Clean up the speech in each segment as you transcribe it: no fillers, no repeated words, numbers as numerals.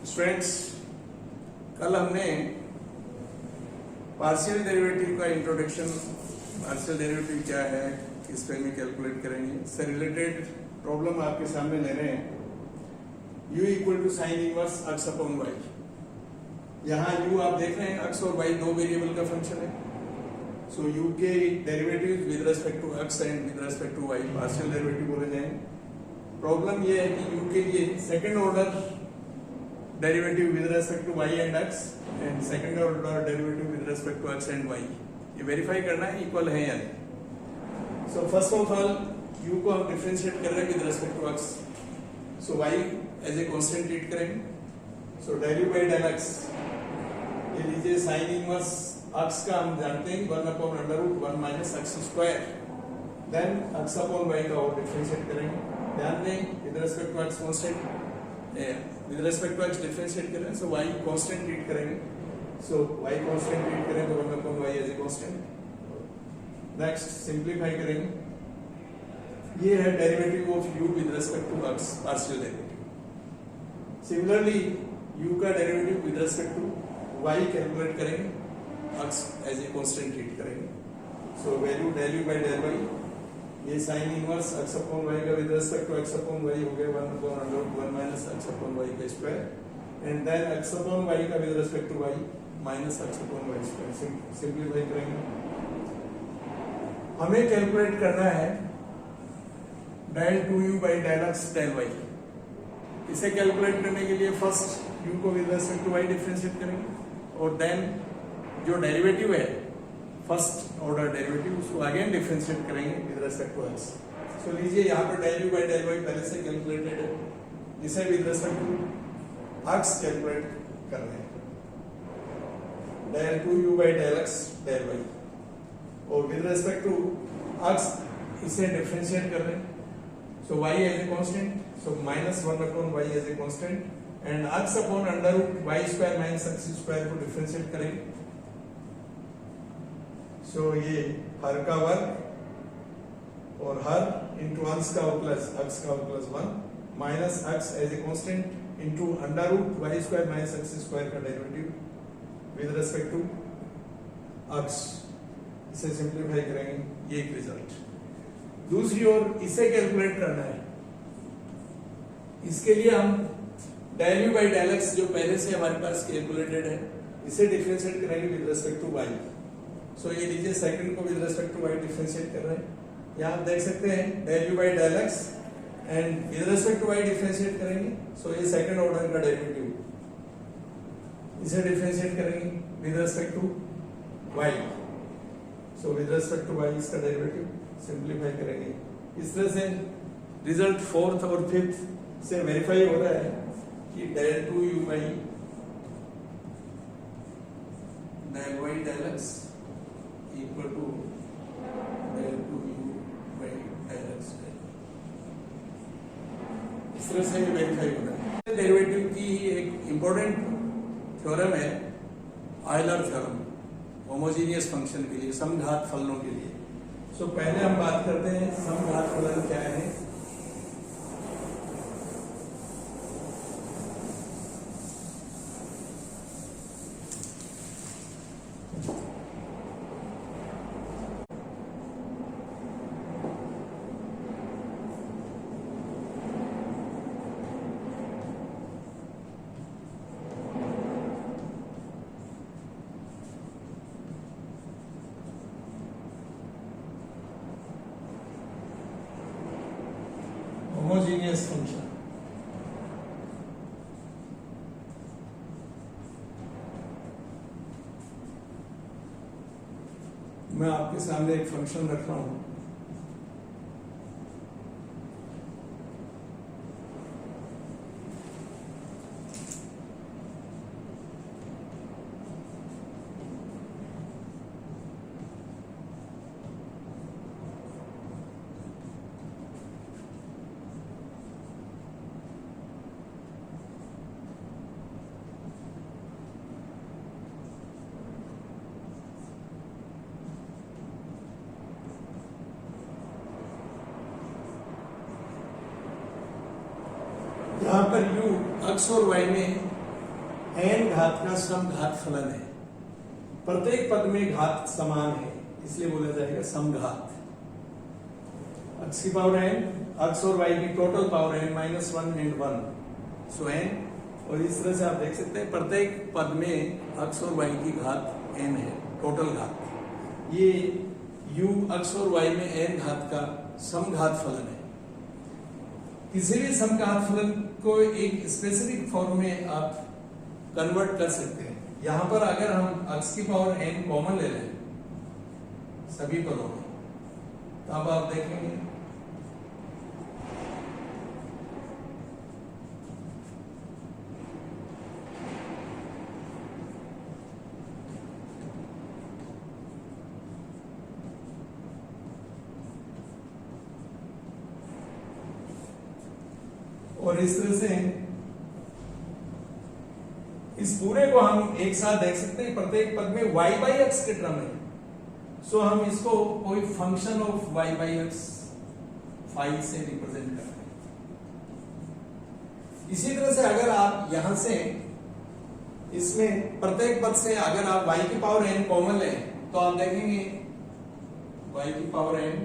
Students, कल हमने partial derivative का इंट्रोडक्शन, पार्शियल डेरिवेटिव क्या है, किस वे में कैलकुलेट करेंगे, इससे रिलेटेड प्रॉब्लम आपके सामने ले रहे हैं। u equal to sine inverse x upon y. यहाँ u आप देख रहे हैं, x और y दो वेरिएबल का फंक्शन है। सो u के derivative with respect to x and with respect to y partial derivative बोले जाएंगे। प्रॉब्लम यह है कि u के लिए second order derivative with respect to y and x and second order derivative with respect to x and y ये verify करना है इक्वल है या नहीं। So first of all u को हम डिफरेंशिएट कर रहे हैं with respect to x। So y as a constant treat करेंगे। So del u by del x, ये लीजिए साइन इनवर्स x का हम जानते हैं 1 upon under root 1 minus x square. Then x upon y का और डिफरेंशिएट करेंगे। ध्यान दें with respect to x constant, with respect to x differentiate कर रहे हैं। सो y कांस्टेंट ट्रीट करेंगे। सो y कांस्टेंट ट्रीट करें तो 1 upon y as a constant. Next simplify करेंगे। ये है derivative of u with respect to x, partial derivative. Similarly u का derivative with respect to y calculate करेंगे, x as a constant treat करेंगे। So value del u by del y, ये sine inverse x upon y का with respect to x upon y हो गया 1 upon under root 1 minus x upon y का square and then x upon y का with respect to y minus x upon y square. Simplify करेंगे। हमें calculate करना है del 2u by del x del y। इसे calculate करने के लिए फर्स्ट u को with respect to y differentiate करेंगे और देन जो डेरिवेटिव है फर्स्ट ऑर्डर डेरिवेटिव उसको अगेन डिफरेंशिएट करेंगे with respect to x। So लीजिए यहाँ पर del u by del y पहले से कैलकुलेटेड है, इसे with respect to x calculate करना है। del 2u by del x del y और विद रेस्पेक्ट टू x इसे डिफरेंशिएट कर रहे हैं। So y as a constant, so minus 1 upon y as a constant and x upon under root y square minus x square को differentiate करेंगे। So ये हर का वर्ग और हर इंटू अंश का प्लस x का plus 1 minus x as a constant into under root y square minus x square का derivative with respect to x। इसे सिंपलीफाई करेंगे, ये एक रिजल्ट। दूसरी ओर इसे कैलकुलेट करना है। इसके लिए हम del u by del x जो पहले से हमारे पास कैलकुलेटेड है इसे डिफरेंशिएट करेंगे with respect to y। So ये लीजिए सेकंड को with respect to y differentiate कर रहे हैं। यहाँ आप देख सकते हैं del u by del x and with respect to y differentiate करेंगे। सो ये सेकंड ऑर्डर का डेरिवेटिव, इसे डिफरेंशिएट करेंगे with respect to y। So with respect to y इसका डेरिवेटिव सिंपलीफाई करेंगे। इस तरह से रिजल्ट फोर्थ और फिफ्थ से वेरीफाई हो रहा है कि del 2u by del y del x equal to del 2u by del x। इस तरह से वेरीफाई हो रहा है। डेरिवेटिव की एक इंपॉर्टेंट थ्योरम है आयलर थ्योरम, होमोजेनियस फंक्शन के लिए, समघात फलनों के लिए। सो पहले हम बात करते हैं समघात फलन क्या है। होमोजेनियस फंक्शन, मैं आपके सामने एक फंक्शन रख रहा हूं। यहाँ पर u x और y में n घात का समघात फलन है। प्रत्येक पद में घात समान है, इसलिए बोला जाएगा समघात। x की पावर n, x और y की total power n minus 1 and 1, so n। और इस तरह से आप देख सकते हैं प्रत्येक पद में x और y की घात n है, टोटल घात। ये u x और y में n घात का समघात फलन है। किसी भी समघात फलन को एक स्पेसिफिक फॉर्म में आप कन्वर्ट कर सकते हैं। यहां पर अगर हम x की पावर n कॉमन ले लें सभी पदों में, तब आप देखेंगे और इस तरह से इस पूरे को हम एक साथ देख सकते हैं। प्रत्येक पद में y बाई एक्स के टर्म है, सो हम इसको कोई function of y by x phi से रिप्रेजेंट करते हैं। इसी तरह से अगर आप यहां से इसमें प्रत्येक पद से अगर आप y की पावर n कॉमन लें तो आप देखेंगे y की पावर n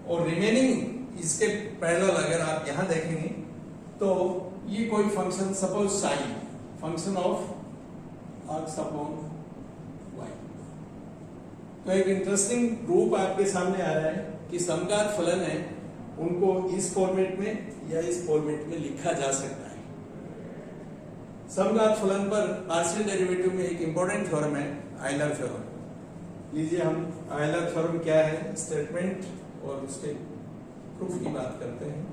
और रिमेनिंग इसके पैरेलल अगर आप यहां देखेंगे तो ये कोई function suppose sine function of x upon y। तो एक इंटरेस्टिंग रूप आपके सामने आ रहा है कि समघात फलन है, उनको इस फॉर्मेट में या इस फॉर्मेट में लिखा जा सकता है। समघात फलन पर पार्शियल डेरिवेटिव में एक इंपॉर्टेंट थ्योरम है आयलर थ्योरम। लीजिए हम आयलर थ्योरम क्या है, स्टेटमेंट और उसके प्रूफ की बात करते हैं।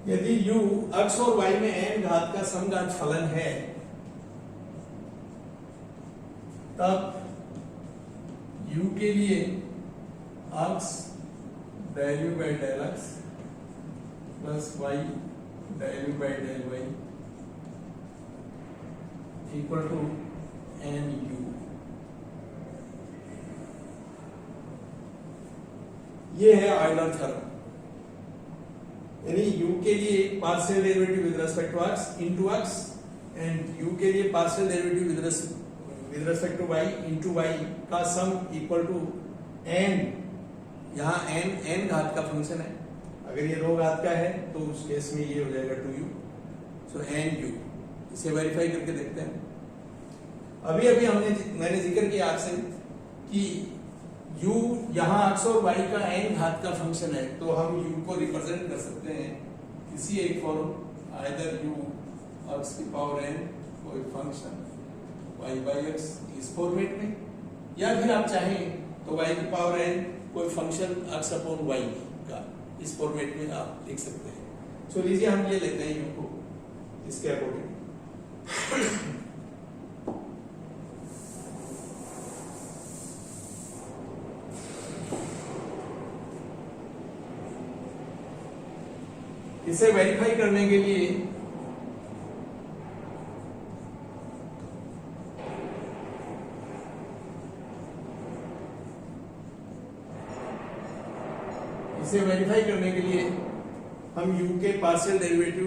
यदि u x और y में n घात का समघात फलन है, तब u के लिए x del u by del x plus y del u by del y equal to n u। ये है आयलर थ्योरम, यानी u के लिए partial derivative with respect to x into x and u के लिए partial derivative with respect to y into y का sum equal to n। यहाँ n घात का फंक्शन है, अगर ये 2 घात का है तो उस केस में ये हो जाएगा 2u, सो n u। इसे वेरीफाई करके देखते हैं। अभी मैंने जिक्र किया आपसे कि u यहाँ x और y का n घात का फंक्शन है, तो हम u को रिप्रेजेंट कर सकते हैं किसी एक फॉर्म, आइदर u x की पावर n कोई फंक्शन y बाई x इस फॉर्मेट में, या फिर आप चाहें तो y की पावर n कोई फंक्शन x अपॉन y का इस फॉर्मेट में आप लिख सकते हैं। सो लीजिए हम ये लेते हैं u को इसके अकॉर्डिंग। इसे वेरीफाई करने के लिए हम u के partial derivative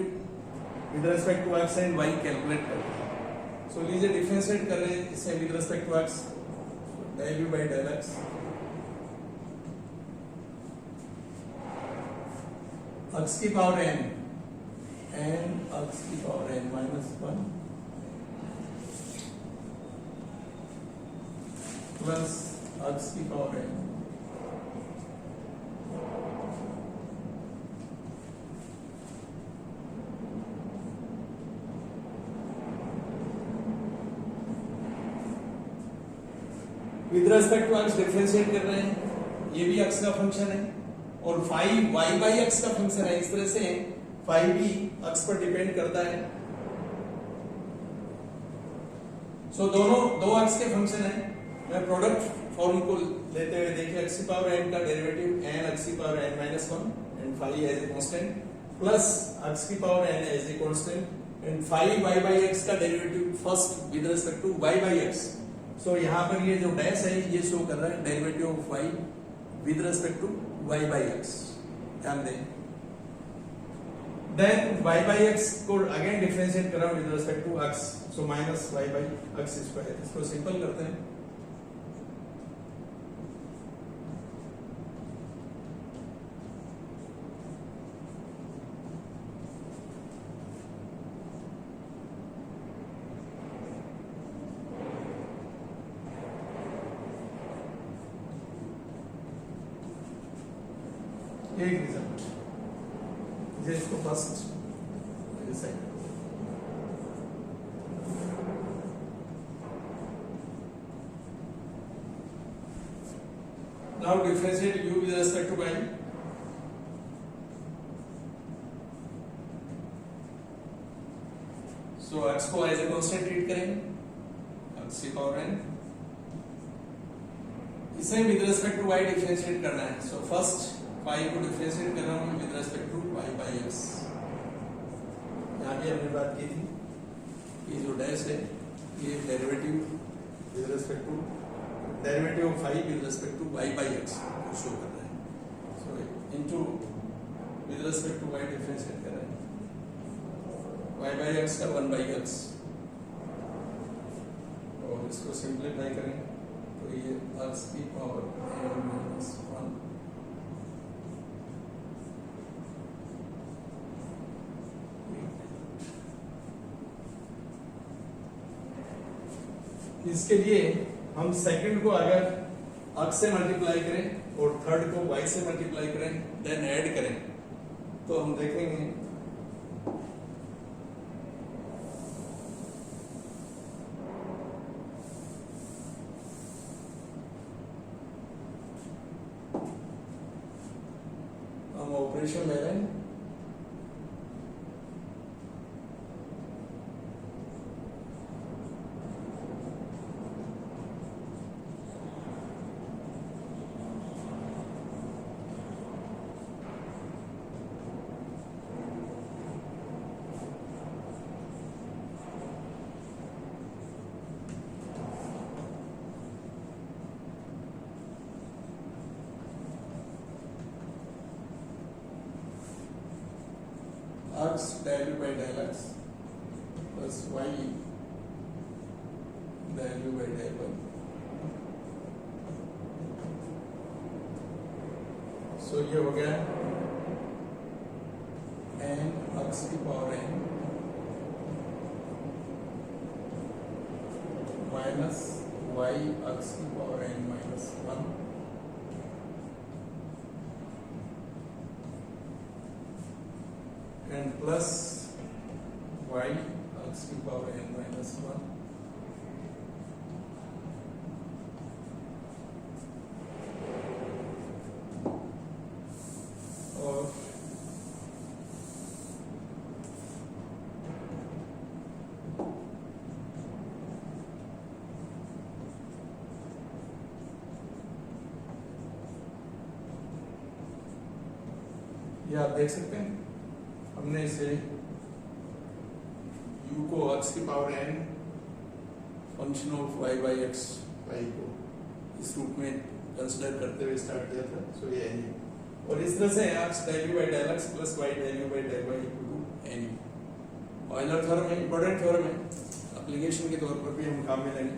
with respect to x and y calculate करते हैं। सो लीजिए डिफरेंशिएट कर रहे हैं इसे with respect to x, del u by del x x की पावर n x की power n minus 1 plus x की power n with respect to x differentiate कर रहे हैं, ये भी एक्स का फंक्शन है और फाइव वाई बाई एक्स का फंक्शन है। इस तरह से फाइव भी एक्स पर डिपेंड करता है। सो दोनों दो एक्स के फंक्शन है। मैं प्रोडक्ट फॉर्म को लेते हुए देखिए, एक्स की पावर n का डेरिवेटिव n एक्स की power n minus 1 and five as a constant plus x की power n as a constant and five y by x का derivative first with respect to y by x। So यहाँ पर ये जो dash है ये show कर रहा है derivative of y with respect to y by x। ध्यान दें। देन y बाई x को अगेन डिफरेंशिएट कर रहा हूं with respect to x, so minus y by x square. इसको सिंपल करते हैं। एक रिजल्ट ये इसको first second now differentiate u with respect to y। So x को एज ए कांस्टेंट ट्रीट करेंगे, x की पावर n। इसे with respect to y differentiate करना है। सो फर्स्ट फाइव को डिफरेंशिएट कर रहा हूं with respect to y by x। यहाँ भी हमने बात की थी, ये जो डैश है ये derivative with respect to derivative of five with respect to y by x को शो कर रहा है। So into with respect to y differentiate कर रहे हैं, y बाई x का 1 बाई x और इसको सिंप्लीफाई करें तो ये x की पावर n माइनस 1 इसके लिए हम सेकंड को अगर x से मल्टीप्लाई करें और थर्ड को y से मल्टीप्लाई करें देन ऐड करें तो हम देखेंगे हम ऑपरेशन ले रहे हैं। x del u by del x plus y del u by del y। So ये हो गया n x की power n minus y x की power n minus 1 and plus y x की पावर n माइनस 1 और ये आप देख सकते हैं हमने इसे u को x की power n function of y by x y को इस रूप में कंसीडर करते हुए स्टार्ट किया था। सो ये n और इस तरह से x del u by del x plus y del u by del y equal to n। Euler theorem है, इंपॉर्टेंट थ्योरम है, एप्लीकेशन के तौर पर भी हम काम में लेंगे।